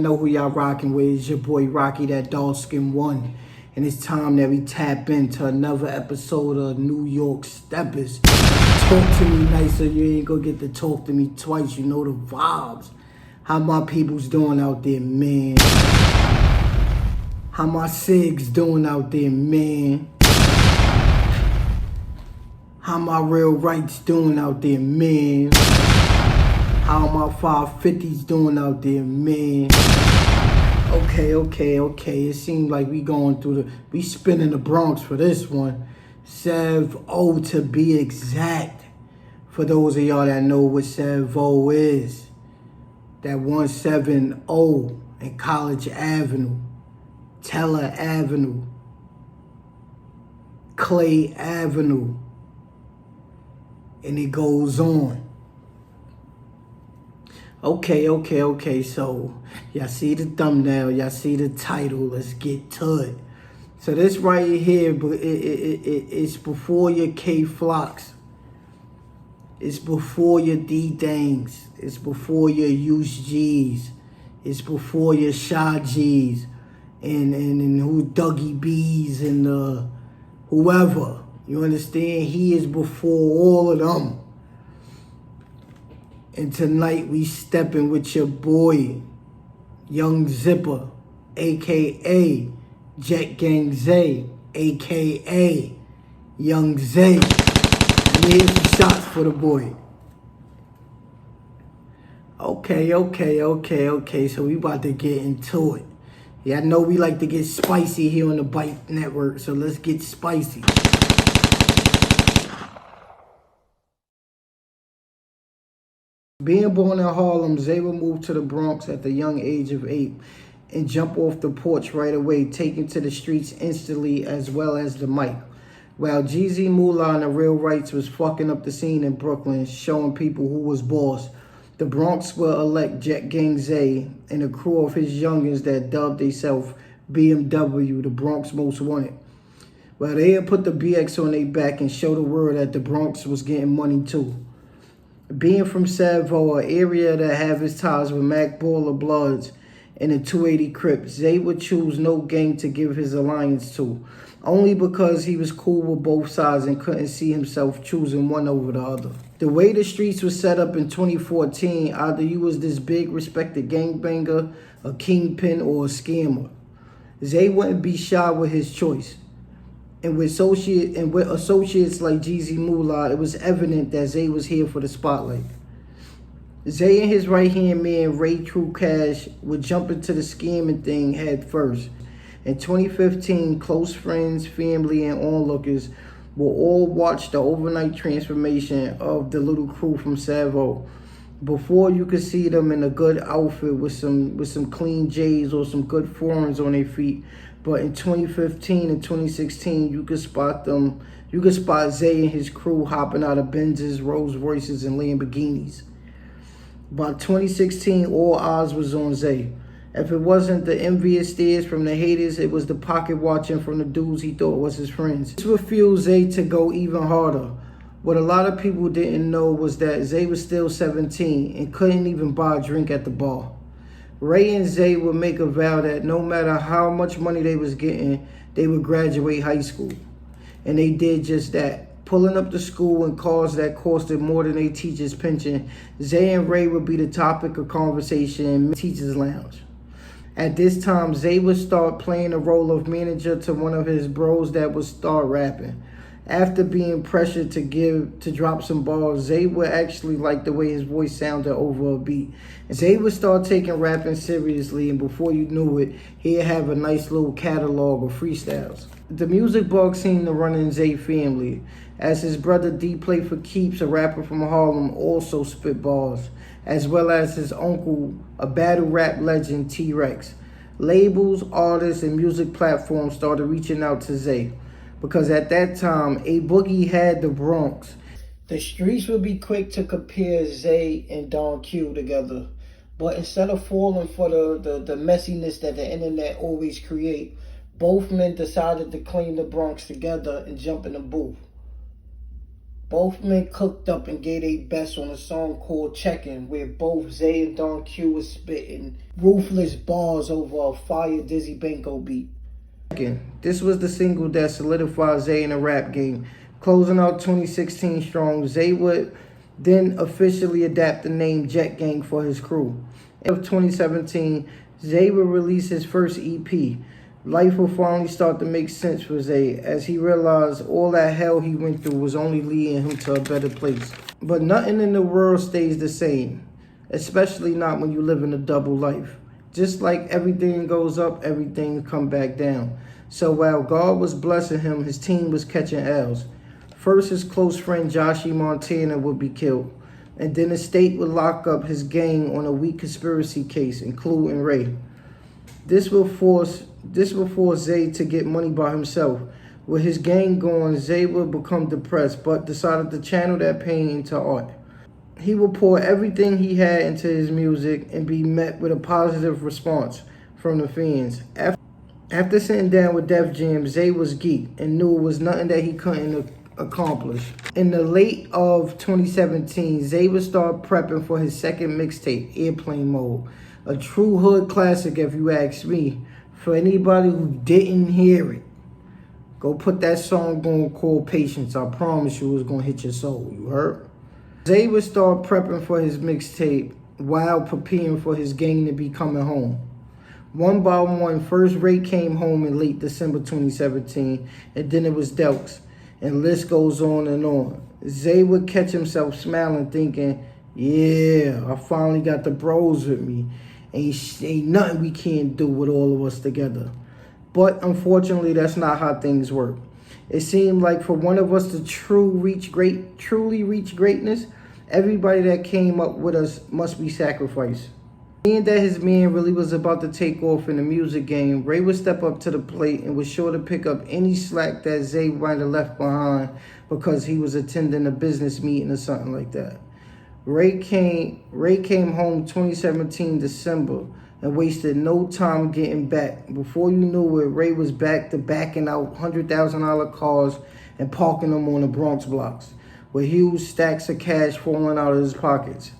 know who y'all rocking with. It's your boy Rocky, that dark skin one. And it's time that we tap into another episode of New York STEPPAS. Talk to me nicer, you ain't gonna get to talk to me twice, you know the vibes. How my people's doing out there, man? How my SIGs doing out there, man? How my real rights doing out there, man? How my 550s doing out there, man? Okay. It seems like we spinning the Bronx for this one. 7-0 to be exact. For those of y'all that know what 7-0 is. That 170 in College Avenue, Teller Avenue, Clay Avenue, and it goes on. Okay. So, y'all see the thumbnail, y'all see the title. Let's get to it. So this right here, it's before your K-Flocks. It's before your D-Dangs. It's before your Use G's. It's before your Shy G's. And who Dougie B's and whoever. You understand? He is before all of them. And tonight we stepping with your boy, Young Zipper, a.k.a. Young Zay, a.k.a. Young Zay. And here's some shots for the boy. Okay. So we about to get into it. Yeah, I know we like to get spicy here on the Bite Network, so let's get spicy. Being born in Harlem, Zay would move to the Bronx at the young age of 8 and jump off the porch right away, taking to the streets instantly as well as the mic. While Jeezy Moolah and the Real Rights was fucking up the scene in Brooklyn, showing people who was boss, the Bronx will elect Young Zay and a crew of his youngins that dubbed themselves BMW, the Bronx Most Wanted. Well, they had put the BX on their back and show the world that the Bronx was getting money too. Being from Savo, an area that have its ties with Mac Baller Bloods and the 280 Crips, Zay would choose no gang to give his alliance to, only because he was cool with both sides and couldn't see himself choosing one over the other. The way the streets was set up in 2014, either you was this big respected gangbanger, a kingpin, or a scammer. Zay wouldn't be shy with his choice. And with associates like Jeezy Moolah, it was evident that Zay was here for the spotlight. Zay and his right-hand man, Ray True Cash, would jump into the scamming thing head first. In 2015, close friends, family, and onlookers will all watch the overnight transformation of the little crew from Savo. Before you could see them in a good outfit with some clean J's or some good foreigns on their feet. But in 2015 and 2016, you could spot Zay and his crew hopping out of Benzes, Rolls Royces, and Lamborghinis. By 2016, all eyes was on Zay. If it wasn't the envious stares from the haters, it was the pocket watching from the dudes he thought was his friends. This would fuel Zay to go even harder. What a lot of people didn't know was that Zay was still 17 and couldn't even buy a drink at the bar. Ray and Zay would make a vow that no matter how much money they was getting, they would graduate high school. And they did just that. Pulling up to school in cars that costed more than a teacher's pension, Zay and Ray would be the topic of conversation in teacher's lounge. At this time, Zay would start playing the role of manager to one of his bros that would start rapping. After being pressured to drop some bars, Zay would actually like the way his voice sounded over a beat. Zay would start taking rapping seriously, and before you knew it, he'd have a nice little catalog of freestyles. The music bug seemed to run in Zay family, as his brother D Play for Keeps, a rapper from Harlem, also spit bars, as well as his uncle, a battle rap legend, T-Rex. Labels, artists, and music platforms started reaching out to Zay, because at that time, A Boogie had the Bronx. The streets would be quick to compare Zay and Don Q together. But instead of falling for the messiness that the internet always create, both men decided to claim the Bronx together and jump in the booth. Both men cooked up and gave their best on a song called Checkin', where both Zay and Don Q was spitting ruthless bars over a fire Dizzy Banko beat. This was the single that solidified Zay in the rap game. Closing out 2016 strong, Zay would then officially adapt the name Jet Gang for his crew. In 2017, Zay would release his first EP. Life will finally start to make sense for Zay as he realized all that hell he went through was only leading him to a better place. But nothing in the world stays the same, especially not when you live in a double life. Just like everything goes up, everything come back down. So while God was blessing him, his team was catching L's. First, his close friend Joshie Montana would be killed, and then the state would lock up his gang on a weak conspiracy case, including Ray. This will force Zay to get money by himself. With his gang gone, Zay would become depressed, but decided to channel that pain into art. He would pour everything he had into his music and be met with a positive response from the fans. After sitting down with Def Jam, Zay was geeked and knew it was nothing that he couldn't accomplish. In the late of 2017, Zay would start prepping for his second mixtape, Airplane Mode. A true hood classic if you ask me. For anybody who didn't hear it, go put that song on called Patience. I promise you it's going to hit your soul. You heard? Zay would start prepping for his mixtape while preparing for his gang to be coming home. One by one, first Ray came home in late December 2017, and then it was Delks, and list goes on and on. Zay would catch himself smiling, thinking, yeah, I finally got the bros with me. Ain't nothing we can't do with all of us together. But unfortunately, that's not how things work. It seemed like for one of us to truly reach greatness, everybody that came up with us must be sacrificed. Being that his man really was about to take off in the music game, Ray would step up to the plate and was sure to pick up any slack that Zay might have left behind because he was attending a business meeting or something like that. Ray came home 2017 December and wasted no time getting back. Before you knew it, Ray was back to backing out $100,000 cars and parking them on the Bronx blocks, with huge stacks of cash falling out of his pockets.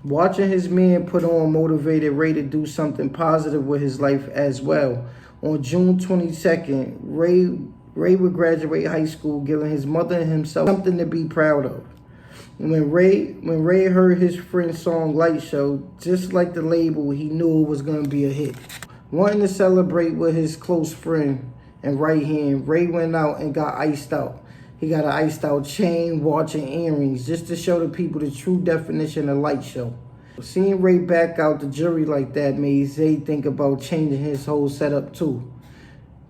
Watching his man put on motivated Ray to do something positive with his life as well. On June 22nd, Ray would graduate high school, giving his mother and himself something to be proud of. When Ray heard his friend's song Light Show, just like the label, he knew it was going to be a hit. Wanting to celebrate with his close friend and right hand, Ray went out and got iced out. He got an iced out chain, watch, and earrings just to show the people the true definition of Light Show. Seeing Ray back out the jury like that made Zay think about changing his whole setup too.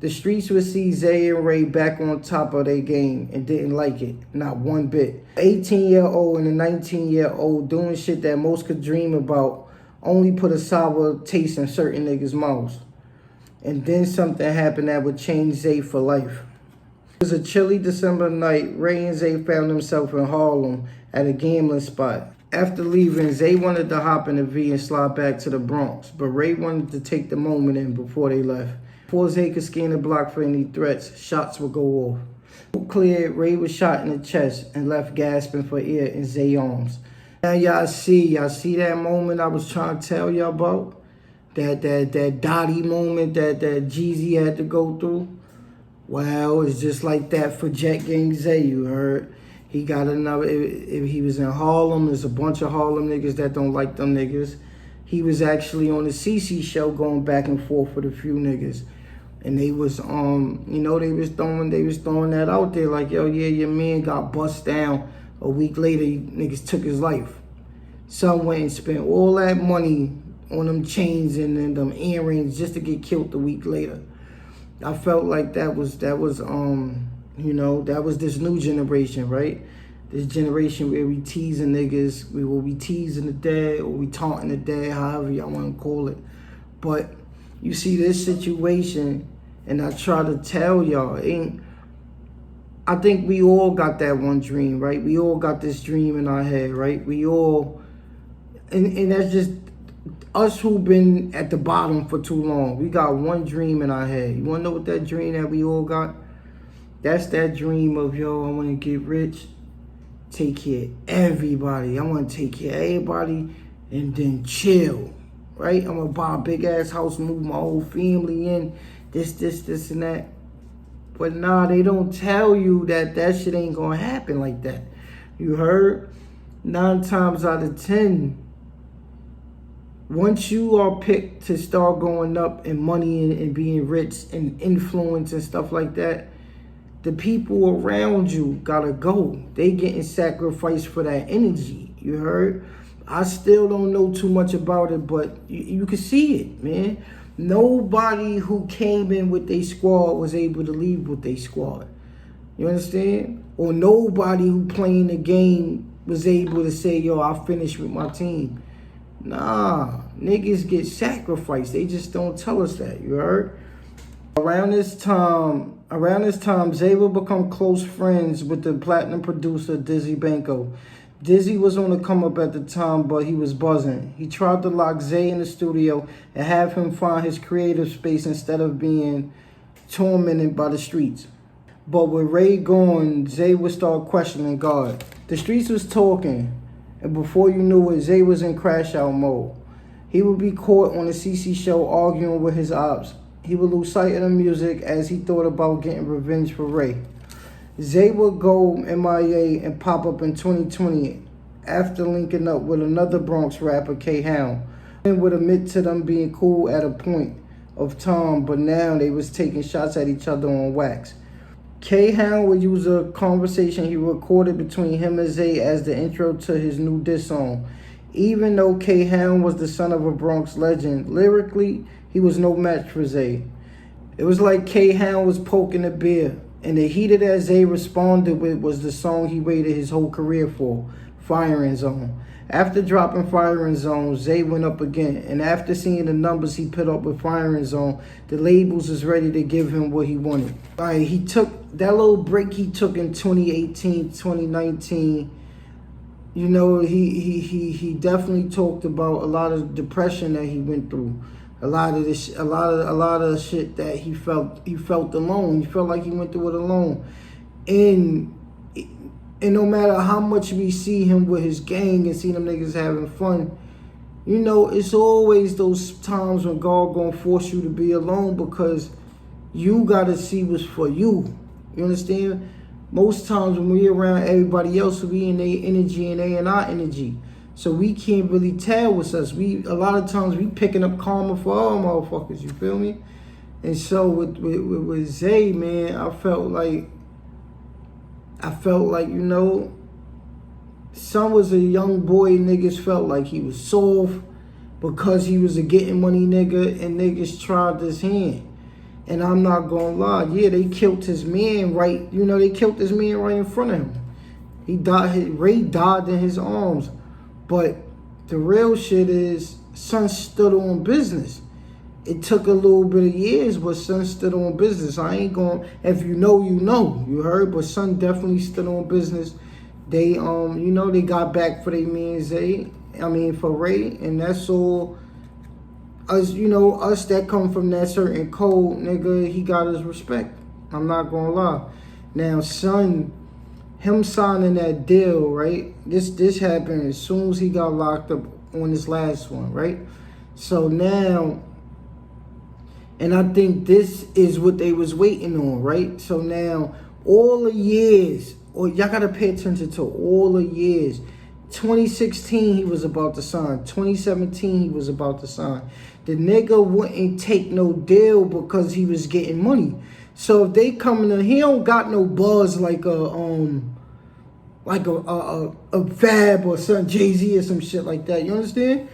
The streets would see Zay and Ray back on top of their game and didn't like it, not one bit. An 18-year-old and a 19-year-old doing shit that most could dream about only put a sour taste in certain niggas' mouths. And then something happened that would change Zay for life. It was a chilly December night. Ray and Zay found themselves in Harlem at a gambling spot. After leaving, Zay wanted to hop in the V and slide back to the Bronx, but Ray wanted to take the moment in before they left. Before Zay could scan the block for any threats, shots would go off. Cleared, Ray was shot in the chest and left gasping for air in Zay's arms. Now y'all see that moment I was trying to tell y'all about? That Dottie moment that Jeezy had to go through? Well, it's just like that for Jet Gang Zay, you heard? He got another, if he was in Harlem, there's a bunch of Harlem niggas that don't like them niggas. He was actually on the CC show going back and forth with a few niggas. And they was, they was throwing that out there like, yo, yeah, your man got bust down. A week later, niggas took his life. Some went and spent all that money on them chains and them earrings just to get killed a week later. I felt like that was this new generation, right? This generation where we teasing niggas, we will be teasing the dead or we taunting the dead, however y'all want to call it. But you see this situation, and I try to tell y'all, I think we all got that one dream, right? We all got this dream in our head, right? We all, and that's just us who been at the bottom for too long. We got one dream in our head. You want to know what that dream that we all got? That's that dream of, yo, I want to get rich take care of everybody. I want to take care of everybody and then chill, right? I'm going to buy a big-ass house, move my whole family in, this, and that. But nah, they don't tell you that shit ain't going to happen like that. You heard? 9 times out of 10, once you are picked to start going up in money and being rich and influence and stuff like that, the people around you gotta go. They getting sacrificed for that energy. You heard? I still don't know too much about it, but you can see it, man. Nobody who came in with their squad was able to leave with their squad. You understand? Or nobody who playing the game was able to say, yo, I finished with my team. Nah, niggas get sacrificed. They just don't tell us that. You heard? Around this time, Zay would become close friends with the platinum producer Dizzy Banco. Dizzy was on the come up at the time, but he was buzzing. He tried to lock Zay in the studio and have him find his creative space instead of being tormented by the streets. But with Ray gone, Zay would start questioning God. The streets was talking, and before you knew it, Zay was in crash out mode. He would be caught on the CC show arguing with his ops. He would lose sight of the music as he thought about getting revenge for Ray. Zay would go MIA and pop up in 2020 after linking up with another Bronx rapper, K-Hound. And would admit to them being cool at a point of time, but now they was taking shots at each other on wax. K-Hound would use a conversation he recorded between him and Zay as the intro to his new diss song. Even though K-Hound was the son of a Bronx legend, lyrically, he was no match for Zay. It was like K-Hound was poking a bear, and the heater that Zay responded with was the song he waited his whole career for, Firing Zone. After dropping Firing Zone, Zay went up again, and after seeing the numbers he put up with Firing Zone, the labels was ready to give him what he wanted. He took that little break he took in 2018, 2019. You know, he definitely talked about a lot of depression that he went through. A lot of shit that he felt alone. He felt like he went through it alone. And no matter how much we see him with his gang and see them niggas having fun, you know, it's always those times when God gonna force you to be alone because you gotta see what's for you. You understand? Most times when we around everybody else, we in their energy and they in our energy. So we can't really tell what's us. A lot of times we picking up karma for all motherfuckers, you feel me? And so with Zay, man, I felt like, you know, son was a young boy, niggas felt like he was soft because he was a getting money nigga and niggas tried his hand. And I'm not gonna lie, yeah, they killed his man right, you know, they killed his man right in front of him. He died, Ray died in his arms. But the real shit is, son stood on business. It took a little bit of years, but son stood on business. I ain't going, if you know, you know, you heard, but son definitely stood on business. They, you know, they got back for their man Zay, for Ray, and that's all. Us, you know, us that come from that certain code, nigga, he got his respect. I'm not gonna lie. Now, son, him signing that deal, right? This happened as soon as he got locked up on this last one, right? So now, and I think this is what they was waiting on, right? So now, all the years, or y'all gotta pay attention to all the years. 2016, he was about to sign. 2017, he was about to sign. The nigga wouldn't take no deal because he was getting money. So if they coming in, he don't got no buzz like a Fab or some Jay-Z or some shit like that. You understand?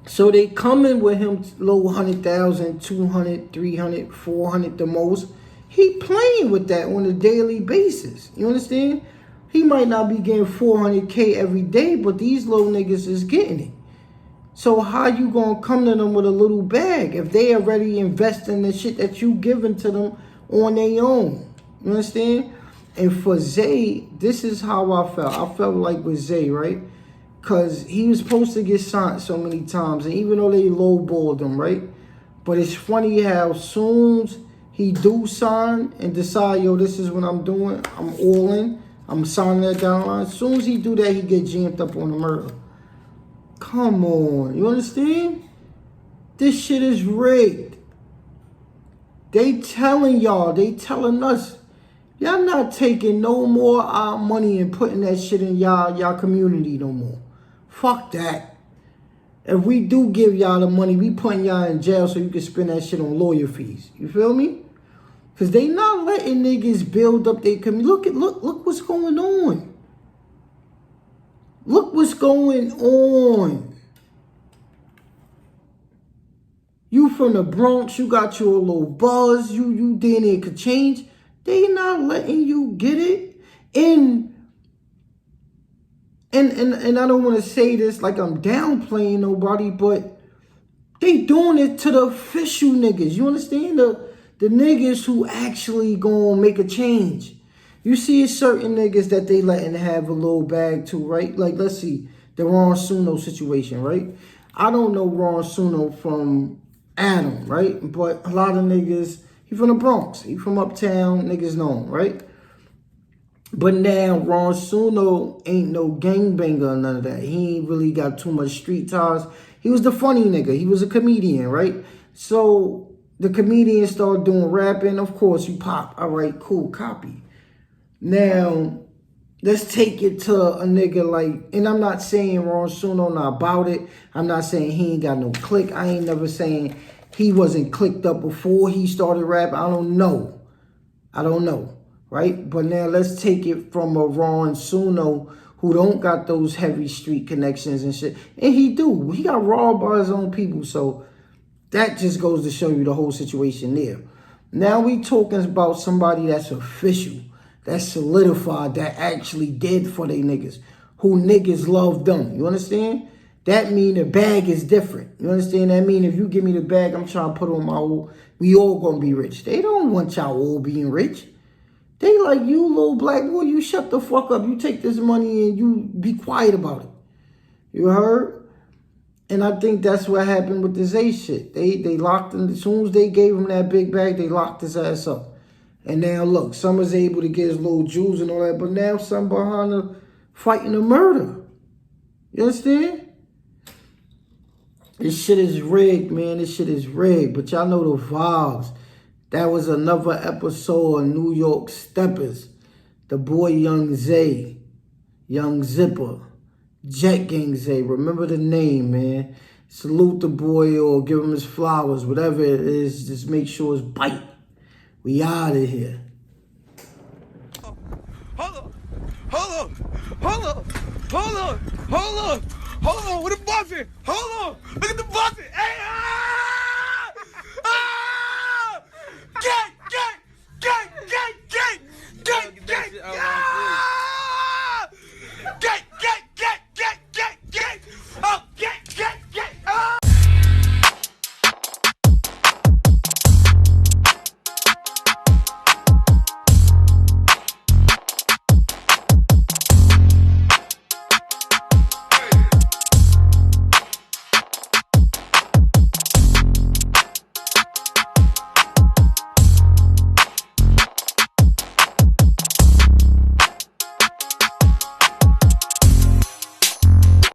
So they coming with him low 100,000, 200, 300, 400 the most. He playing with that on a daily basis. You understand? He might not be getting 400K every day, but these little niggas is getting it. So how you gonna come to them with a little bag if they already invest in the shit that you giving to them on their own? You understand? And for Zay, this is how I felt. I felt like with Zay, right? Because he was supposed to get signed so many times, and even though they lowballed him, right? But it's funny how soon he do sign and decide, yo, this is what I'm doing, I'm all in, I'm signing that down line. As soon as he do that, he get jammed up on the murder. Come on. You understand? This shit is rigged. They telling y'all, they telling us, y'all not taking no more our money and putting that shit in y'all community no more. Fuck that. If we do give y'all the money, we putting y'all in jail so you can spend that shit on lawyer fees. You feel me? Because they not letting niggas build up their community. Look what's going on. Look what's going on. You from the Bronx, you got your little buzz, you damn near could change. They not letting you get it. And I don't want to say this like I'm downplaying nobody, but they doing it to the official niggas. You understand? The niggas who actually gonna make a change. You see certain niggas that they letting have a little bag too, right? Like, let's see, the Ron Suno situation, right? I don't know Ron Suno from Adam, right? But a lot of niggas, he from the Bronx. He from uptown, niggas know him, right? But now Ron Suno ain't no gangbanger or none of that. He ain't really got too much street ties. He was the funny nigga. He was a comedian, right? So the comedian started doing rapping. Of course, you pop. All right, cool, copy. Now, let's take it to a nigga like, and I'm not saying Ron Suno not about it. I'm not saying he ain't got no click. I ain't never saying he wasn't clicked up before he started rapping. I don't know. Right? But now let's take it from a Ron Suno who don't got those heavy street connections and shit. And he do. He got robbed by his own people. So that just goes to show you the whole situation there. Now we talking about somebody that's official, that's solidified, that actually did for they niggas, who niggas love them. You understand? That mean the bag is different. You understand? That mean if you give me the bag, I'm trying to put on my old, we all gonna be rich. They don't want y'all all being rich. They like, you little black boy, you shut the fuck up. You take this money and you be quiet about it. You heard? And I think that's what happened with the Zay shit. They locked him. As soon as they gave him that big bag, they locked his ass up. And now look, some is able to get his little jewels and all that, but now some behind the fighting a murder. You understand? This shit is rigged, man. This shit is rigged. But y'all know the vibes. That was another episode of New York Steppers. The boy Young Zay, Young Zipper, Jet Gang Zay. Remember the name, man. Salute the boy or give him his flowers, whatever it is. Just make sure it's bite. We out of here. Hold on. Where the buffet? Hold on. Look at the buffet. Hey,